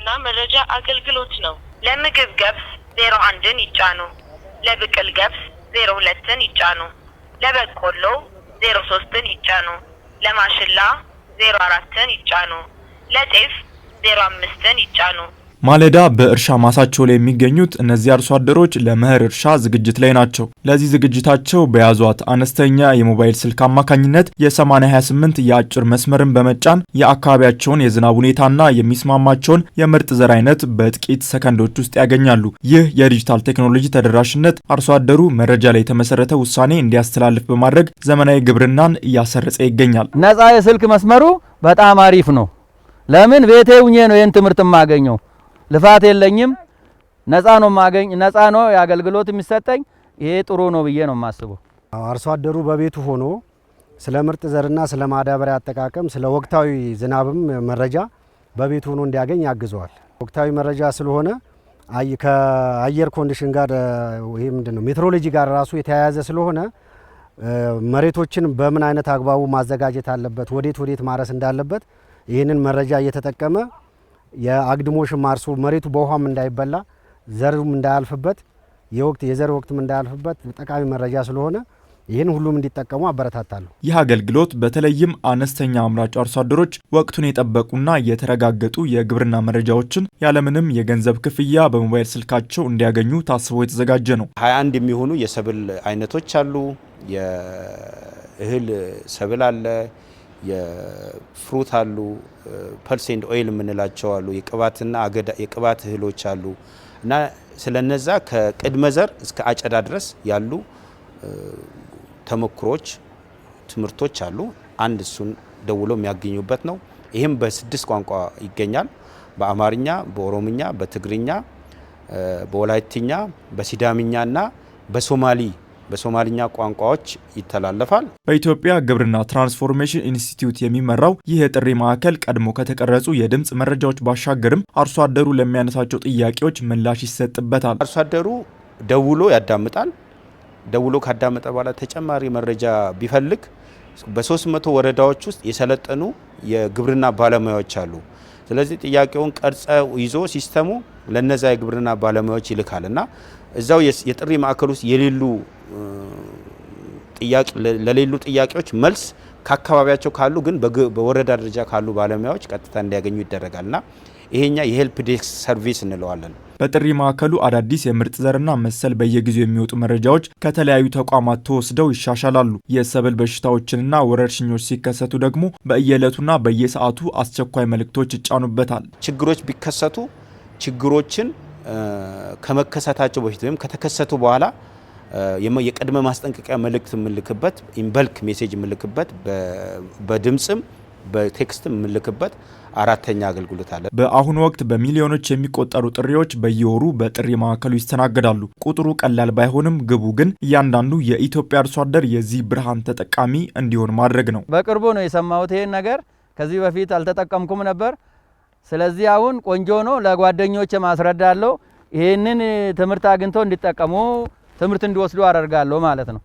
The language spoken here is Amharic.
የግብርና መረጃ አገልግሎት ነው። ለምግብ ገብስ 01ን ይጫኑ። ለብቅል ገብስ 02ን ይጫኑ። ለበቆሎ 03ን ይጫኑ። ለማሽላ 04ን ይጫኑ። ለጤፍ 05ን ይጫኑ። ማለዳ በእርሻ ማሳቸው ላይ የሚገኙት እነዚህ አርሶ አደሮች ለመኸር እርሻ ዝግጅት ላይ ናቸው። ለዚህ ዝግጅታቸው በያዟት አነስተኛ የሞባይል ስልክ አማካኝነት የ8028 የአጭር መስመርን በመጫን የአካባቢያቸውን የዝናብ ሁኔታና የሚስማማቸውን የምርጥ ዘር አይነት በጥቂት ሰከንዶች ውስጥ ያገኛሉ። ይህ የዲጂታል ቴክኖሎጂ ተደራሽነት አርሶ አደሩ መረጃ ላይ የተመሰረተ ውሳኔ እንዲያስተላልፍ በማድረግ ዘመናዊ ግብርናን እያሰረጸ ይገኛል። ነፃ የስልክ መስመሩ በጣም አሪፍ ነው። ለምን ቤቴ ሁኜ ነው ይህን ትምህርት የማገኘው። ልፋት የለኝም። ነፃ ነው ማገኝ ነፃ ነው ያገልግሎት የሚሰጠኝ። ይሄ ጥሩ ነው ብዬ ነው የማስበው። አርሶ አደሩ በቤቱ ሆኖ ስለ ምርጥ ዘርና ስለ ማዳበሪያ አጠቃቀም ስለ ወቅታዊ ዝናብም መረጃ በቤቱ ሆኖ እንዲያገኝ ያግዘዋል። ወቅታዊ መረጃ ስለሆነ ከአየር ኮንዲሽን ጋር ይሄ ምንድነው ሜትሮሎጂ ጋር ራሱ የተያያዘ ስለሆነ መሬቶችን በምን አይነት አግባቡ ማዘጋጀት አለበት፣ ወዴት ማረስ እንዳለበት ይህንን መረጃ እየተጠቀመ የአግድሞሽ ማርሶ መሬቱ በውሃም እንዳይበላ ዘሩም እንዳያልፍበት የዘር ወቅትም እንዳያልፍበት ጠቃሚ መረጃ ስለሆነ ይህን ሁሉም እንዲጠቀሙ አበረታታለሁ። ይህ አገልግሎት በተለይም አነስተኛ አምራች አርሶ አደሮች ወቅቱን የጠበቁና የተረጋገጡ የግብርና መረጃዎችን ያለምንም የገንዘብ ክፍያ በሞባይል ስልካቸው እንዲያገኙ ታስቦ የተዘጋጀ ነው። 21 የሚሆኑ የሰብል አይነቶች አሉ። የእህል ሰብል አለ፣ የፍሩት አሉ፣ ፐልስ ኤንድ ኦይል የምንላቸው አሉ፣ የቅባትና አገዳ የቅባት እህሎች አሉ እና ስለነዛ ከቅድመ ዘር እስከ አጨዳ ድረስ ያሉ ተሞክሮች ትምህርቶች አሉ። አንድ እሱን ደውሎ የሚያገኙበት ነው። ይህም በ6 ቋንቋ ይገኛል። በአማርኛ፣ በኦሮምኛ፣ በትግርኛ፣ በወላይትኛ፣ በሲዳምኛና በሶማሊኛ ቋንቋዎች ይተላለፋል። በኢትዮጵያ ግብርና ትራንስፎርሜሽን ኢንስቲትዩት የሚመራው ይህ የጥሪ ማዕከል ቀድሞ ከተቀረጹ የድምጽ መረጃዎች ባሻገርም አርሶ አደሩ ለሚያነሳቸው ጥያቄዎች ምላሽ ይሰጥበታል። አርሶ አደሩ ደውሎ ያዳምጣል። ደውሎ ካዳመጠ በኋላ ተጨማሪ መረጃ ቢፈልግ በ300 ወረዳዎች ውስጥ የሰለጠኑ የግብርና ባለሙያዎች አሉ። ስለዚህ ጥያቄውን ቀርጸው ይዞ ሲስተሙ ለነዛ የግብርና ባለሙያዎች ይልካልና እዛው የጥሪ ማዕከል ውስጥ ለሌሉ ጥያቄዎች መልስ ከአካባቢያቸው ካሉ ግን በወረዳ ደረጃ ካሉ ባለሙያዎች ቀጥታ እንዲያገኙ ይደረጋልና ይሄኛ የሄልፕ ዴስክ ሰርቪስ እንለዋለን። በጥሪ ማዕከሉ አዳዲስ የምርጥ ዘርና መሰል በየጊዜው የሚወጡ መረጃዎች ከተለያዩ ተቋማት ተወስደው ይሻሻላሉ። የሰብል በሽታዎችንና ወረርሽኞች ሲከሰቱ ደግሞ በየዕለቱና በየሰዓቱ አስቸኳይ መልእክቶች ይጫኑበታል። ችግሮች ቢከሰቱ ችግሮችን ከመከሰታቸው በፊት ወይም ከተከሰቱ በኋላ የቅድመ ማስጠንቀቂያ መልእክት የምልክበት ኢንበልክ ሜሴጅ የምልክበት በድምጽም በቴክስትም የምልክበት አራተኛ አገልግሎት አለ። በአሁኑ ወቅት በሚሊዮኖች የሚቆጠሩ ጥሪዎች በየወሩ በጥሪ ማዕከሉ ይስተናገዳሉ። ቁጥሩ ቀላል ባይሆንም ግቡ ግን እያንዳንዱ የኢትዮጵያ አርሶ አደር የዚህ ብርሃን ተጠቃሚ እንዲሆን ማድረግ ነው። በቅርቡ ነው የሰማሁት ይሄን ነገር። ከዚህ በፊት አልተጠቀምኩም ነበር። ስለዚህ አሁን ቆንጆ ነው። ለጓደኞቼ ማስረዳለሁ። ይሄንን ትምህርት አግኝተው እንዲጠቀሙ ትምህርት እንዲወስዱ አደርጋለሁ ማለት ነው።